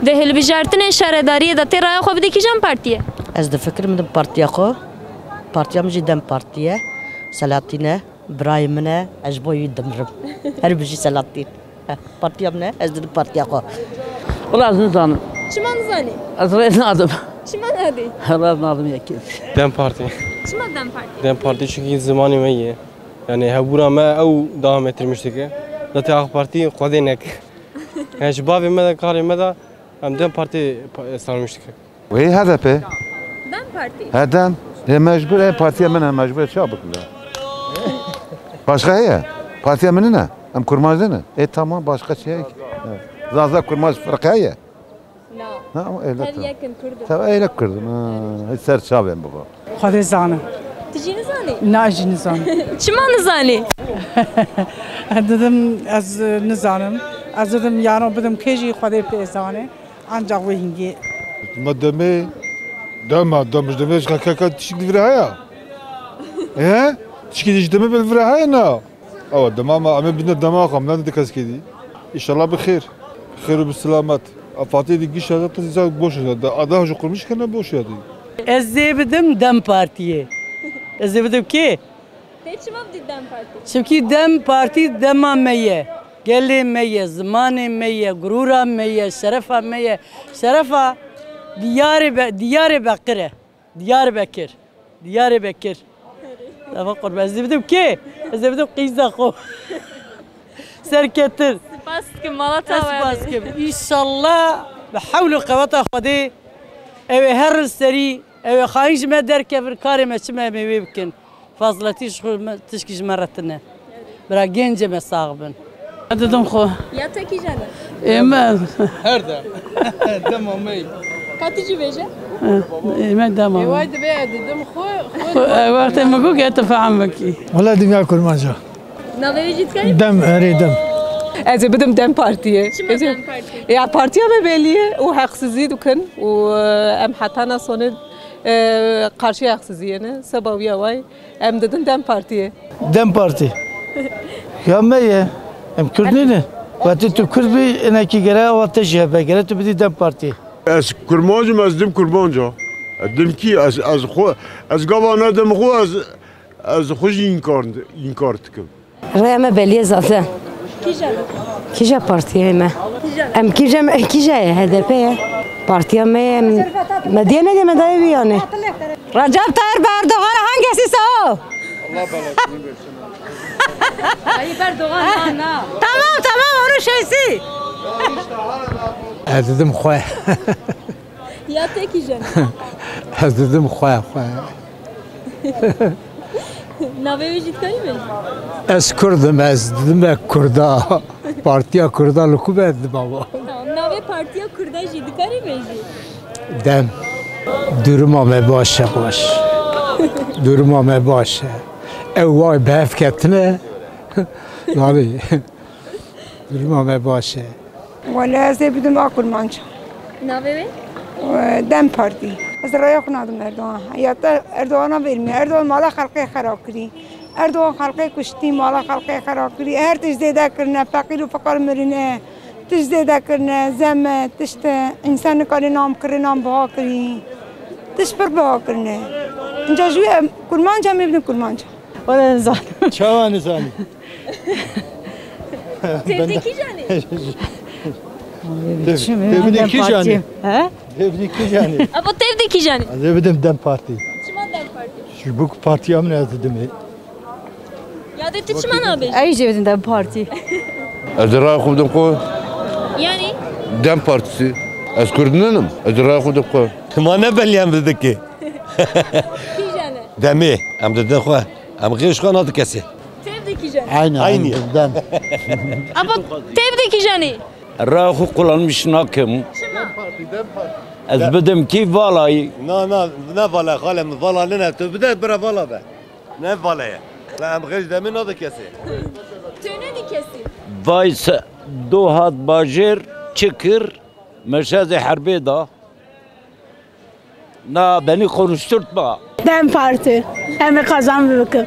Ve hilbijartine şeredariye da teraya xwe bide kîjan partiye? Ez difikirim min partiya xwe, partiya min jî Dem Partiye, Selahattin e, birayê min e, ez ji bo wî dimirim. Her bijî Selahattin. Partiya min e, ez didim partiya xwe. Valla az nizanim. Çima nizanî? Az nadım. Çima nadî? Allah nadım yekî. Dem Parti. Çima Dem Parti? Dem Parti çünkü zamanı me ye. Yani hebura me ev devam ettirmiştik. Zaten AK Parti kodenek. Yani şu bavi me de karı de hem Dem Parti sanmıştık. Ve HDP. Dem Parti. Hedem. Mecbur partiye min mecbur çabuk la. Başka ya. Partiye min ne? Hem kurmacı ne? Tamam başka şey. Zaza kurmacı farkı ya. La. Ha öyle. Her yakın kurdu. Tabii öyle kırdım. Hiç ser çabem baba. خود زانم Tijî nizanî? ناجی نزانم Çima nizanî? dedim az nizanım az dedim yarın dedim keji خود پیزانه ancak bu hingi Ma deme, demiş deme, kaka tişik divre haya. Tişik diş deme bil divre haya na. Ama dema ama bine dema kam, ne dedik askedi? İnşallah bir khair, khair ve selamet. Fatih di giş adı tezak boş adı. Adı hoca kurmuş kana boş adı. Ez dedim Dem Partiye. Ez dedim ki Te çima bide Dem Parti? çünkü Dem Parti dema meye. Geli meye, zamanı meye, gurura meye, şerefa meye. Şerefa Diyarbakır'e. Diyarbakır. Tamam kurban. Ez dedim ki kıyza ko. Serketir. Spas ki Malata Spas ki inşallah بحول قوات خدي او هر سري او خايج ما درك في كاري ما شما ممكن فاضلتي شغل تشكيج مرتنا برا جنج ما صاغبن dedim xo Ya te kîjane? emen Her de. Demam me. Katıcı veje? emen tamam vay be dedim xo وقت ما قلت اتفاهمك والله dünya kurmanca. Navê citkayı? Dem eridem. Ez bidim Dem Partiye. Çima Dem Parti? Ya partiye me belliye o haksızlığı dukan o em hatana sonu karşı haksızlığını sebebi vay em dedim Dem Partiye. Dem Parti. Ya meye. Em Kürtnine. Vati tu Kürtbi eneki gere avate jebe gere tu bidi Dem Parti. Ez kurmancım ez dim kurmanca. Dim ki ez gavana dim xo ez xoş inkar tıkım. Reyme beliye zaten. Kîjane? Kîja partiye me. Em kîja ye HDP ye. Partiya me medya ne deme dayı yani. Recep Tayyip Erdoğan hangisi o? Allah belasını versin. Tayyip Erdoğan na. Tamam onun şeysi. Ez dedim xoy. Ya te kîjane? Ez dedim xoy. Navê citkayı mı? Ez Kürdüm ez dedim Kurda. Partiya Kurda luku dedim baba. Navê partiya Kurda jî dikarî me jî? Dem. Duruma me başe baş. Duruma me başe. Ev vay bev ketine. Yani. Duruma me başe. ولا زبدم أكل مانشا Navê? دم باردي بس رأيي أكون هذا أردوغان حياة أردوغان بيرمي أردوغان مالا خلقي خراب كري أردوغان خلقي كشتي مالا خلقي خراب كري هر تجديدا كرنا فقير وفقر مرنا تجديدا كرنا زم تشت إنسان كاري نام كري نام بها كري تشبر بها كرنا إنجا جوية كل مانشا ميبدن كل مانشا ولا نزان Çava nizani. Te kîjane? Devine ki cani. he Devine ki cani. Ama tevde kîjane? Dedim Dem Parti. Çima Dem Parti? Şu bu partiye mi ne dedim? Ya de te çima navê? ay jebedin Dem Parti Ez ra xudum ko Yani? Dem Partisi. Ez Kürtnenім. Ez ra xudum ko. Ma ne belli dedi ki? Kîjane? Demi. Em dedi xo. Em giriş xo nadı kesi. Tevde kîjane? Aynı. Dem. Ama tevde kîjane? Rahu kullanmış nakim. Çima? Ez bidim ki vallahi. Ne vala halem vala ne tu bide bira vala be. Ne vala ya. La em giriş demin nadı kesi. Tüne dikesi? Vay dohat bajir çıkır. Meşazi harbi da. Na beni konuşturtma. Dem Parti. Hem kazan bakın.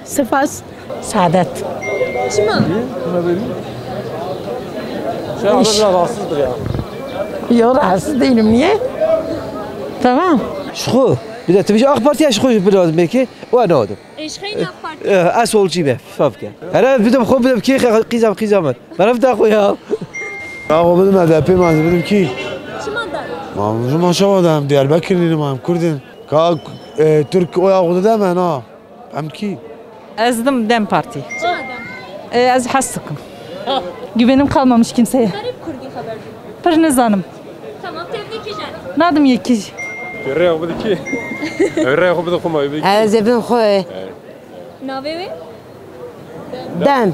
Sıfas. Saadet. Çima? Şey abi biraz rahatsızdır ya. Yok rahatsız değilim niye? Tamam. Şuhu. Bir de tabii AK Parti'ye şuhu biraz belki. O ne oldu? Eşkıya AK Parti. Asol gibi. Fabke. Herhalde bir de bu bir de ki kızam. Ben de koyam. Ağabey benim HDP mazbedim ki. Kim aday? Mamuzum aşağıdayım. Diyarbakırlıyım am Kurdin. Türk o ağabey de ben ha. Am ki. Ezdim Dem Parti. Kim aday? Ez hastıkım. Güvenim kalmamış kimseye. Garip Kurdi haber. Pırnız Hanım. Tamam tebrik ederim. Nadım yeki. Görüyor musun ki? Görüyor musun kuma? Ez evim xoy. Navevi? Dem.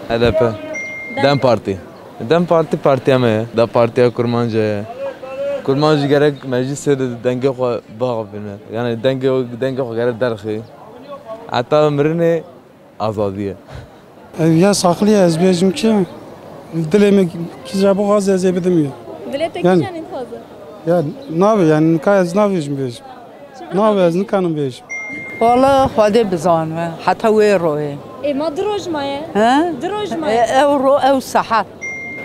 HDP. Dem Parti. Dem Parti partiye mi? Da partiye kurmancı. Kurmancı gerek meclise de denge xo bağ bine. Yani denge xo gerek derxi. Hatta mirine azadiye. Ya saklı ya ezbiyacım ki. Dileme kicabı gaz ezebedim. Dilete Yani- kijanin fazla. Ya ne yapıyor yani nikah ez ne yapıyorsun beyim? Ne yapıyor ez nikahın beyim? Valla xwedê bizanme. Heta wê royê. Ma drojmaye. Ha? Drojmaye. Ew ro ew seher.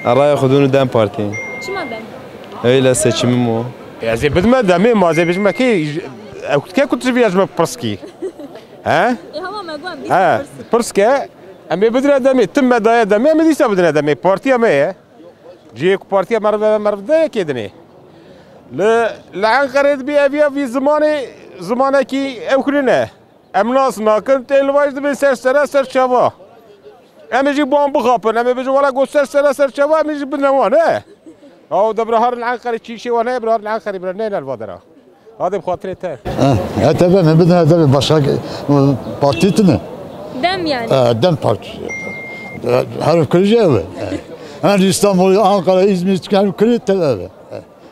Araya xudunu Dem Parti. Kim aday? Öyle seçimim o. Ya zebedme demi ma zebedme ki ke kutu viyajme prski. Ha? Hava megwan. Ha, prske. Em bedre demi tim medaya demi em disa bedre demi partiya me ya. Ciye ku partiya marvda kedini. La Ankara'da bir ev bir zamanı ki evkurine. Em nas nakın televizde bir ser çava. Em bomba kapın. Em bir wala go ser çava em ji binwan he. او ده برهار العنقري شيء شيء وانا برهار العنقري برنينا البدره هذا بخاطري تاع HDP mi? Bir de HDP başka parti mi? Dem yani. Dem Parti. Her kırıcı evi. Yani İstanbul, Ankara, İzmir, çıkan kırıcı evi.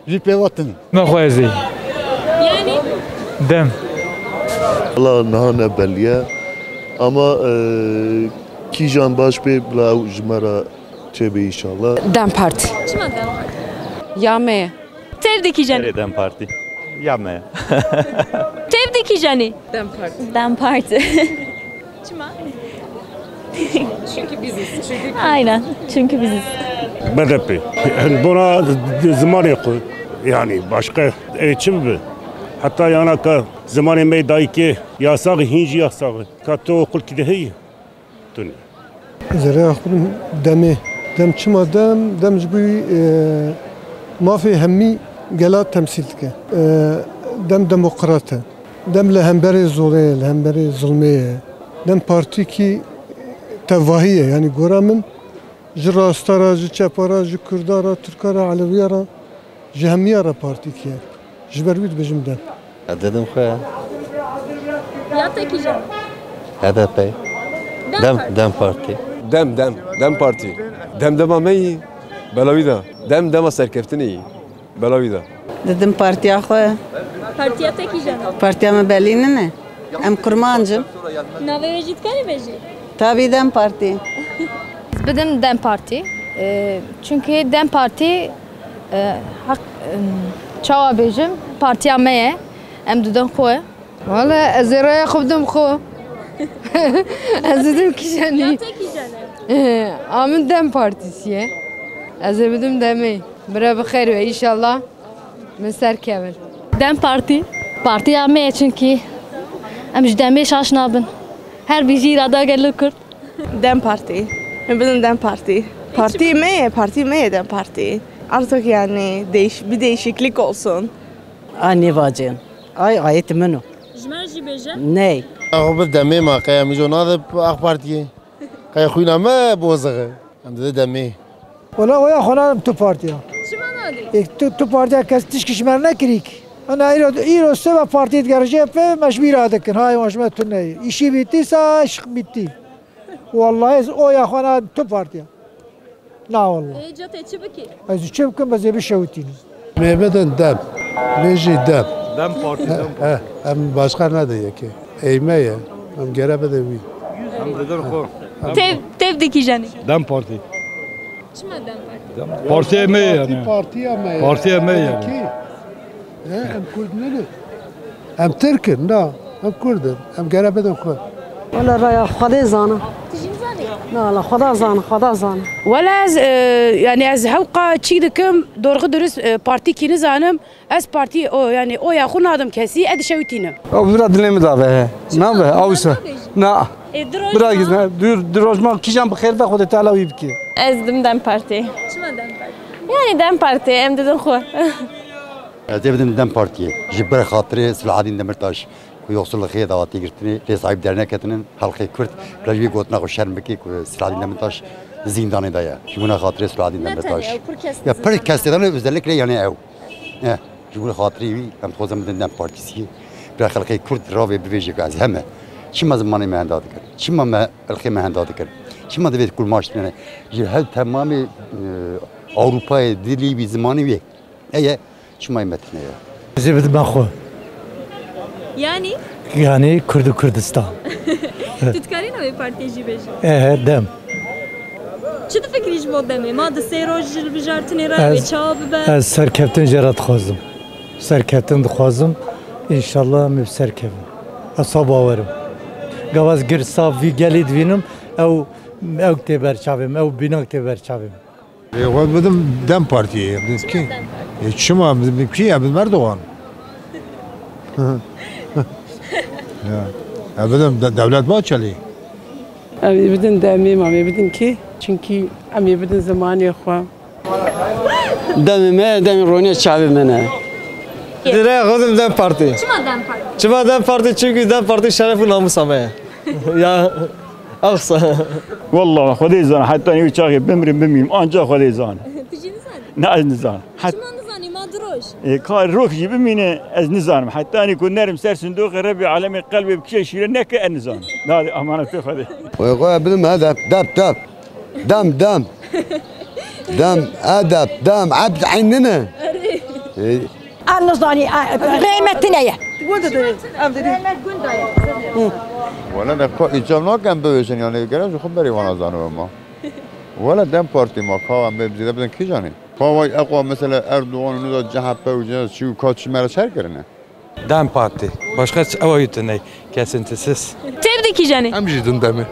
Jipe vatanı. Mexwazî. Yani Dem. Allah nahane belliye ama kijan baş be bla jmara çebe inşallah. Dem Parti. kim aday? Yame. Tevdi kijani. Dem Parti. Yapmaya. Tevdi kijani. Dem Parti. Dem Parti. Kime? Çünkü biziz. Aynen. Çünkü biziz. BDP. Buna zaman yok. Yani başka için mi? Hatta yana ka zaman meydayki yasak hinci yasak. Kato okul kidehi. Tuni. Zere akılım demi. Dem çima dem jbi mafi hemmi gela temsil ke. Dem demokrata. Dem le hemberi zore, le hemberi zulmeye. Dem parti ki tevahiye yani goramın ji rastara, ji çepara, ji kurdara, Türkara, Aleviyara, ji hemmiyara parti ki. Ji berwît bijim dem. Dedim xoya. Ya te kijani. HDP. Dem Parti. Dem Parti. Dem meyi. Belavida. Dem serkeftini. Belavida. Dedim partiya xoy. Partiya te kijani. Partiya me belîne ne? Em kurmancım. Navevi jitkani beji. Tabii Dem Parti. Bedim Dem Parti. Çünkü Dem Parti hak çawa bejim partiya me ye. Em dudun xwe. Valla ez raya xubdum xwe. Ez dedim kijani. Ya te kijani. Amin Dem Partisiye. Ez bedim Demê. Bire bi xêr ve inşallah. Min serkevin. Dem Parti. Partiya me ye çünkü em ji Demê şaş nabin. Her bir irada gel kurt. Dem Parti. Benim Dem Parti. Parti mi Dem Parti. Artık yani bir değişiklik olsun. Ani vacın. Ayet menu. Jmer jibeje. Ney? Ağabey demi ma kaya mijona da AK Partiye. Kaya khuyna ma bozağı. Hem de demi. Ola oya xona tu partiya. Çima nadi? Tu partiya kes tişkişmer nekrik. Ana iro seva partiyet gerece ve meşbir adekin. Hay meşme tu ney. İşi bittiyse işk bitti. Vallahi oya xona tu partiya. Na vallahi. Ecate çibiki. Az çevkim bazı bir şevtini. Mehmet'in dem. Reji dem. Dem Parti. Hem başka ne diyor ki? Eğmeye. Hem gerebe de bir. Hem de xo. Tevdi kijani. Dem Parti. Çima Dem Parti? Partiye me yani. Partiye mi? Partiye me yani. Hem Kurdun ne? Hem Türk'ün da. Hem Kurdun. Hem gerebe de xo. Valla raya xwedê zana. Tijin zani. لا خدا زان خدا زان ولا از يعني از حوقا چی دکم دورغ درست پارتی کی نزانم از پارتی او يعني او یا خون آدم کسی اد شویتینم او برا دلم داوه نه به اوسه نه براگیز نه دروجما کیجان بخیر ده خودت علاوی بکی Ez dem parti. Çima dem parti? Yani dem parti em dedim xo. بدم دم پارتیه جبر خاطر سلعادین دمرتاش کو یوصل خیر دعواتی گرتنی لی صاحب درنکتنن حلقه کرد بلاجی گوتنا خو شرم بکی کو سلعادین دمرتاش زندانی دایا جبنا خاطر سلعادین دمرتاش یا پر کسیدن özellikle yani ev جبنا خاطری وی هم خوزم دم پارتیسی بر خلقه کرد راوی بویجی از همه چما زمانی مهنداد کرد چما ما الخی مهنداد کرد چما دوید کل ماش نه هل تمام Avrupa'ya dili bir zamanı yok. Çima metne ya. Zebed bakho. Yani? Yani Kürdistan. Tutkarina ve partici beji. Dem. Çi fikri ji bo demê? Ma di sê roj ji bijartinê re ve çawa bibe? Ez serkeftin jê dixwazim. Serkeftin dixwazim. İnşallah me serkevim. Ez bawerim. Gavaz gir sav vî gelê divînim ew tê berçavim, ew bînak tê berçavim. بدم دم پارتیه کی شما بدم کی بدم اردوغان بدم devlet Bahçeli امی بدن دمی ما بدن کی çünkü امی بدن زمانی خو دم رونی چاوی منه Dire خودم دم parti. Çima dem parti? Çima dem parti çünkü dem parti şeref ve namus ama ya أقصى والله خذي زان حتى أنا وشاقي بمرم بميم أنجا خذي زان تجي نزان؟ نعز نزان شما نزاني ما دروش؟ كار روح جيب مني از نزان حتى أنا كنت نرم سر صندوق ربي عالمي قلبي بكشي شيل نك النزان هذه أمانة تفضي ويقول بدم هذا دم أدب دم عبد عيننا النزاني قيمتنا يا ولا نكو إجابنا كان بيوزن يعني جرّج خب بري وانا زانو ما ولا دم بارتي ما كوا بزيادة بدن كي جاني كوا أقوى مثلا أردوغان ونودا جهة بيوزن شو كاتش مرة شر كرنا دم بارتي başka avayıtınay kesintisiz. Tevdeki jani? Amjidun demi.